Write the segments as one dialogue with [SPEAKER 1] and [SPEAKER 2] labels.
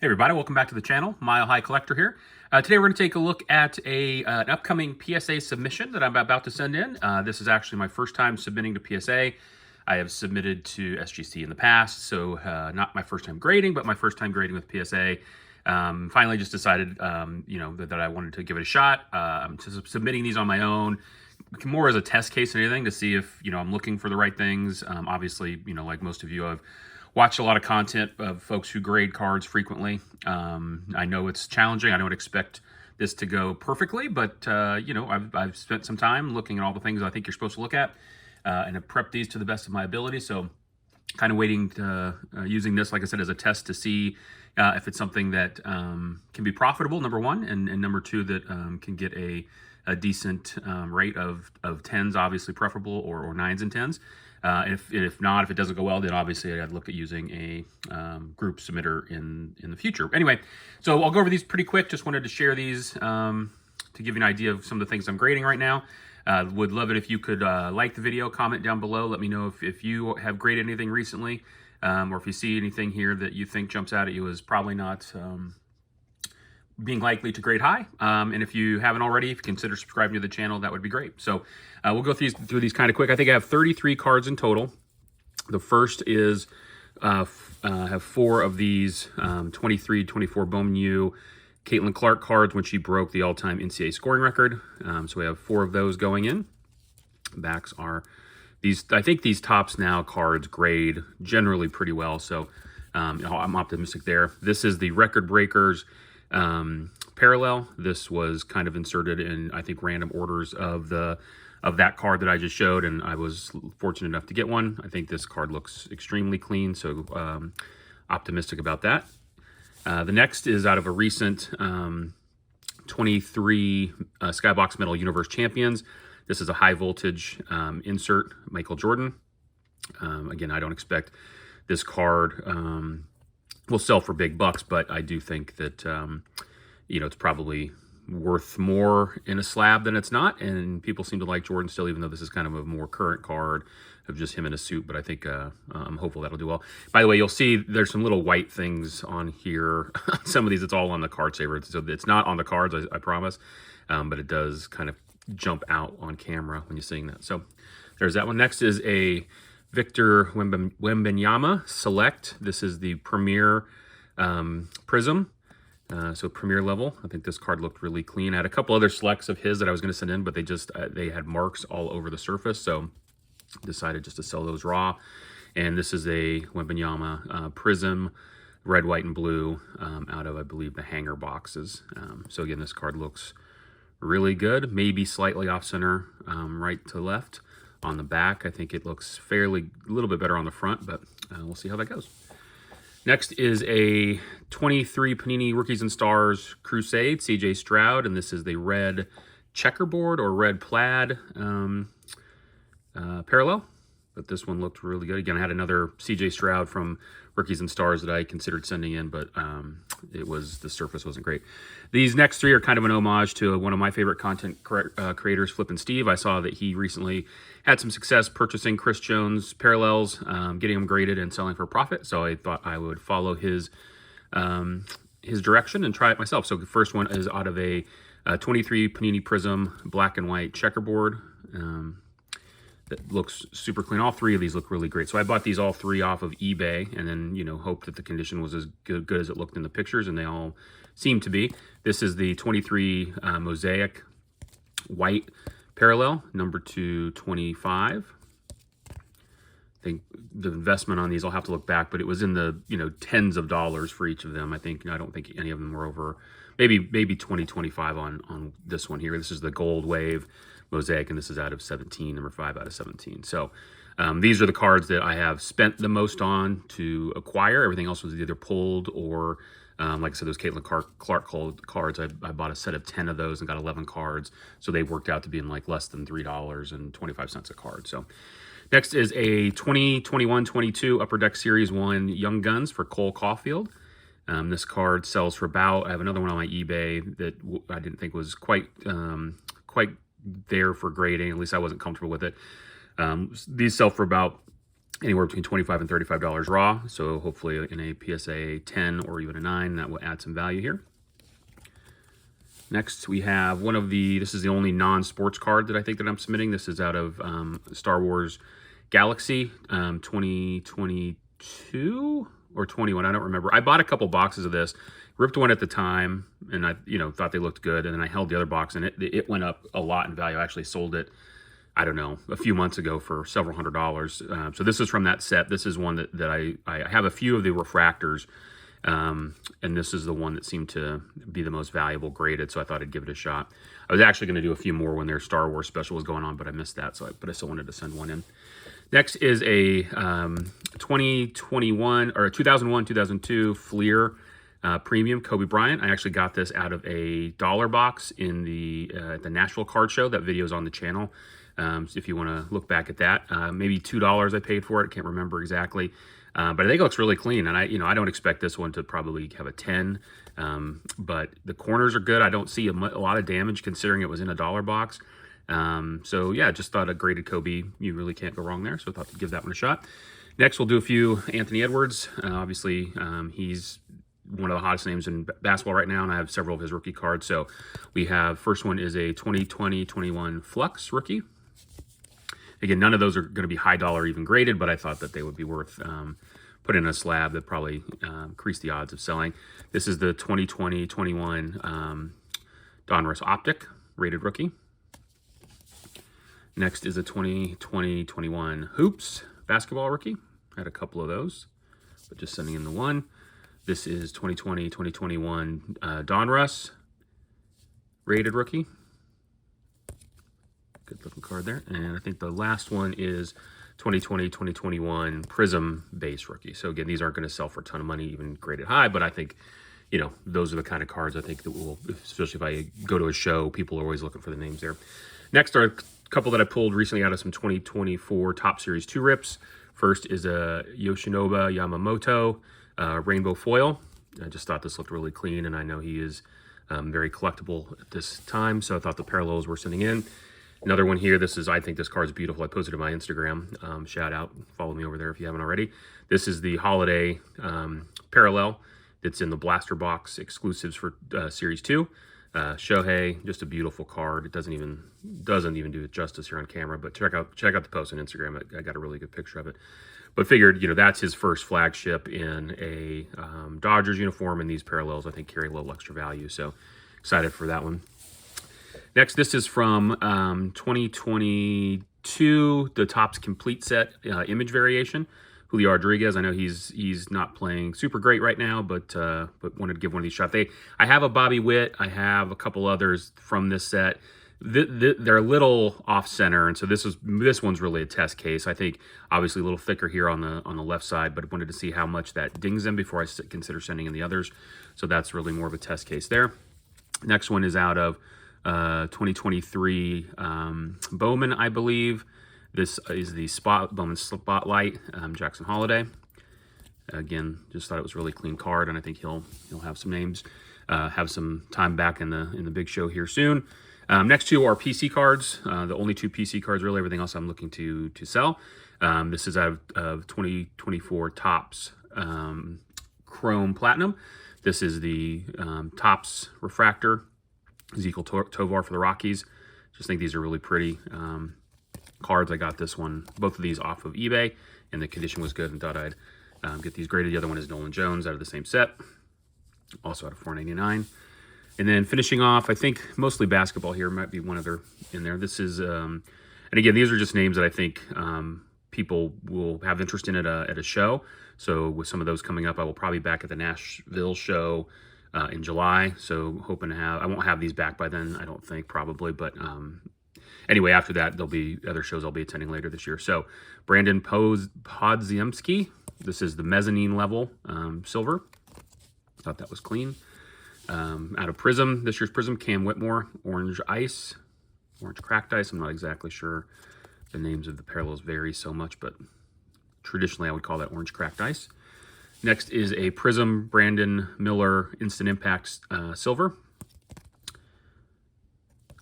[SPEAKER 1] Hey everybody, welcome back to the channel. Mile High Collector here. Today we're going to take a look at an upcoming PSA submission that I'm about to send in. This is actually my first time submitting to PSA. I have submitted to SGC in the past, so not my first time grading, but my first time grading with PSA. Finally just decided, that I wanted to give it a shot. Submitting these on my own, more as a test case than anything, to see if, I'm looking for the right things. Obviously, like most of you, I've watch a lot of content of folks who grade cards frequently. I know it's challenging. I don't expect this to go perfectly, but I've spent some time looking at all the things I think you're supposed to look at, and have prepped these to the best of my ability. So kind of waiting to, using this, like I said, as a test to see if it's something that can be profitable, number one, and number two, that can get a decent rate of 10s, obviously preferable, or 9s and 10s. If not, if it doesn't go well, then obviously I'd look at using a group submitter in the future. Anyway, so I'll go over these pretty quick. Just wanted to share these to give you an idea of some of the things I'm grading right now. Would love it if you could like the video, comment down below. Let me know if you have graded anything recently, or if you see anything here that you think jumps out at you as probably not being likely to grade high. And if you haven't already, if you consider subscribing to the channel, that would be great. So we'll go through these kind of quick. I think I have 33 cards in total. The first is, have 4 of these 23, 24 Bowman U Caitlin Clark cards when she broke the all-time NCAA scoring record. So we have 4 of those going in. Backs are these. I think these Tops Now cards grade generally pretty well. So I'm optimistic there. This is the Record Breakers parallel. This was kind of inserted in, I think, random orders of that card that I just showed, and I was fortunate enough to get one. I think this card looks extremely clean, so optimistic about that. The next is out of a recent 23 Skybox Metal Universe Champions. This is a high voltage insert, Michael Jordan. Again, I don't expect this card will sell for big bucks, but I do think that, it's probably worth more in a slab than it's not, and people seem to like Jordan still, even though this is kind of a more current card of just him in a suit, but I think I'm hopeful that'll do well. By the way, you'll see there's some little white things on here. Some of these, it's all on the card saver, so it's not on the cards, I promise, but it does kind of jump out on camera when you're seeing that. So there's that one. Next is a Victor Wembanyama Select. This is the Premier Prism, so Premier level. I think this card looked really clean. I had a couple other selects of his that I was going to send in, but they had marks all over the surface, so decided just to sell those raw. And this is a Wembanyama Prism, red, white, and blue, out of, I believe, the hanger boxes. So again, this card looks really good, maybe slightly off center, right to left. On the back, I think it looks a little bit better on the front, but we'll see how that goes. Next is a 23 Panini Rookies and Stars Crusade, CJ Stroud, and this is the red checkerboard or red plaid parallel. But this one looked really good. Again, I had another CJ Stroud from Rookies and Stars that I considered sending in, but the surface wasn't great. These next 3 are kind of an homage to one of my favorite content creators, Flippin' Steve. I saw that he recently had some success purchasing Chris Jones parallels, getting them graded and selling for a profit. So I thought I would follow his direction and try it myself. So the first one is out of a 23 Panini Prism black and white checkerboard. That looks super clean. All 3 of these look really great. So I bought these all 3 off of eBay, and then, hoped that the condition was as good as it looked in the pictures, and they all seem to be. This is the 23 Mosaic white parallel, number 225. I think the investment on these, I'll have to look back, but it was in the, tens of dollars for each of them. I don't think any of them were over, maybe 20, 25 on this one here. This is the Gold Wave Mosaic, and this is out of 17, number 5 out of 17. So these are the cards that I have spent the most on to acquire. Everything else was either pulled or, like I said, those Caitlin Clark cards. I bought a set of 10 of those and got 11 cards. So they worked out to being like less than $3.25 a card. So next is a 2021-22 Upper Deck Series 1 Young Guns for Cole Caulfield. This card sells for about, I have another one on my eBay that I didn't think was quite there for grading. At least I wasn't comfortable with it. These sell for about anywhere between $25 and $35 raw. So hopefully in a PSA 10 or even a 9, that will add some value here. Next, we have this is the only non-sports card that I think that I'm submitting. This is out of Star Wars Galaxy 2022 or 21. I don't remember. I bought a couple boxes of this, ripped one at the time, and I thought they looked good. And then I held the other box, and it went up a lot in value. I actually sold it, I don't know, a few months ago for several $100s. So this is from that set. This is one that I have a few of the refractors. And this is the one that seemed to be the most valuable graded, so I thought I'd give it a shot. I was actually going to do a few more when their Star Wars special was going on, but I missed that, but I still wanted to send one in. Next is a 2021 or 2001-2002 Fleer Premium Kobe Bryant. I actually got this out of a dollar box in the Nashville Card Show. That video is on the channel. So if you want to look back at that, maybe $2 I paid for it. Can't remember exactly. But I think it looks really clean, and I don't expect this one to probably have a 10, but the corners are good. I don't see a lot of damage considering it was in a dollar box. So yeah, just thought a graded Kobe, you really can't go wrong there. So I thought to give that one a shot. Next, we'll do a few Anthony Edwards. Obviously, he's one of the hottest names in basketball right now, and I have several of his rookie cards. So we have, first one is a 2020-21 Flux rookie. Again, none of those are going to be high dollar even graded, but I thought that they would be worth putting in a slab that probably increase the odds of selling. This is the 2020-21 Donruss Optic rated rookie. Next is a 2020-21 Hoops basketball rookie. I had a couple of those, but just sending in the one. This is 2020-2021 Donruss rated rookie. Good looking card there. And I think the last one is 2020-2021 Prism base rookie. So again, these aren't going to sell for a ton of money, even graded high, but I think, those are the kind of cards I think that will, especially if I go to a show, people are always looking for the names there. Next are a couple that I pulled recently out of some 2024 Top Series 2 rips. First is a Yoshinobu Yamamoto rainbow foil. I just thought this looked really clean, and I know he is very collectible at this time, so I thought the parallels were sending in. Another one here, I think this card is beautiful. I posted it on my Instagram. Shout out, follow me over there if you haven't already. This is the holiday parallel that's in the blaster box exclusives for Series 2. Shohei, just a beautiful card. It doesn't even do it justice here on camera, but check out the post on Instagram. I got a really good picture of it. But figured, that's his first flagship in a Dodgers uniform, and these parallels I think carry a little extra value. So excited for that one. Next, this is from 2022, the Topps Complete Set image variation. Julio Rodriguez, I know he's not playing super great right now, but wanted to give one of these shots. I have a Bobby Witt, I have a couple others from this set. They're a little off center, and so this one's really a test case. I think obviously a little thicker here on the left side, but I wanted to see how much that dings them before I consider sending in the others. So that's really more of a test case there. Next one is out of 2023 Bowman, I believe. This is the Bowman Spotlight Jackson Holiday. Again, just thought it was a really clean card, and I think he'll have some names, have some time back in the big show here soon. Next two are PC cards. The only two PC cards, really. Everything else I'm looking to sell. This is out of 2024 Topps Chrome Platinum. This is the Topps Refractor Ezekiel Tovar for the Rockies. Just think these are really pretty cards. I got this one, both of these off of eBay, and the condition was good and thought I'd get these graded. The other one is Nolan Jones out of the same set, also out of $4.99. And then finishing off, I think mostly basketball here, might be one other in there. This is, and again, these are just names that I think people will have interest in at a show. So with some of those coming up, I will probably be back at the Nashville show in July. So hoping to I won't have these back by then, I don't think, probably. But anyway, after that, there'll be other shows I'll be attending later this year. So Brandon Podziemski, this is the mezzanine level silver. Thought that was clean. Out of Prism, this year's Prism, Cam Whitmore, Orange Ice, Orange Cracked Ice. I'm not exactly sure. The names of the parallels vary so much, but traditionally I would call that Orange Cracked Ice. Next is a Prism Brandon Miller Instant Impact Silver.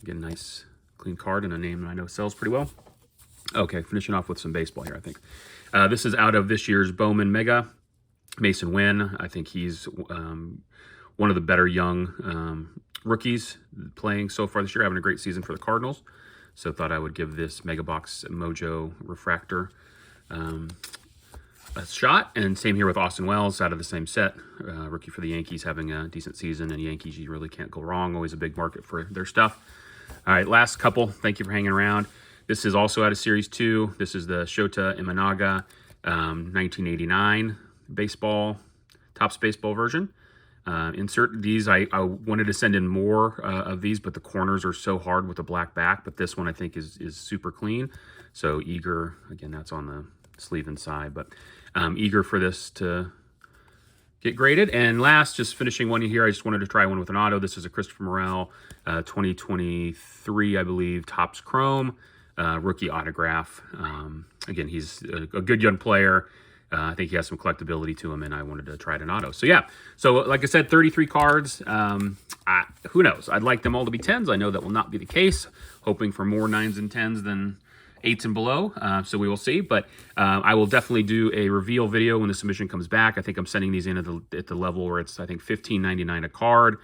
[SPEAKER 1] Again, nice clean card and a name that I know sells pretty well. Okay, finishing off with some baseball here, I think. This is out of this year's Bowman Mega. Mason Wynn, I think he's one of the better young rookies playing so far this year, having a great season for the Cardinals. So thought I would give this Mega Box Mojo Refractor a shot. And same here with Austin Wells, out of the same set. Rookie for the Yankees, having a decent season. And Yankees, you really can't go wrong. Always a big market for their stuff. All right, last couple. Thank you for hanging around. This is also out of Series 2. This is the Shota Imanaga 1989 baseball, Topps baseball version. Insert these. I wanted to send in more of these, but the corners are so hard with the black back. But this one I think is super clean. So eager, again, that's on the sleeve inside, but eager for this to get graded. And last, just finishing one here, I just wanted to try one with an auto. This is a Christopher Morel 2023, I believe, Topps Chrome rookie autograph. Again, he's a good young player. I think he has some collectability to him, and I wanted to try it in auto. So yeah, so like I said, 33 cards. Who knows? I'd like them all to be 10s. I know that will not be the case. Hoping for more 9s and 10s than 8s and below. So we will see. But I will definitely do a reveal video when the submission comes back. I think I'm sending these in at the level where it's, I think, $15.99 a card.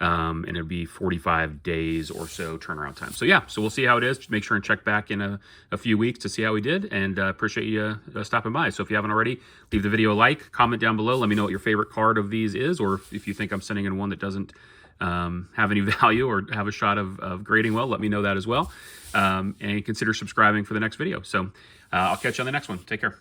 [SPEAKER 1] And it'll be 45 days or so turnaround time. So yeah, so we'll see how it is. Just make sure and check back in a few weeks to see how we did, and appreciate you stopping by. So if you haven't already, leave the video a like, comment down below. Let me know what your favorite card of these is, or if you think I'm sending in one that doesn't have any value or have a shot of grading well, let me know that as well. And consider subscribing for the next video. So I'll catch you on the next one. Take care.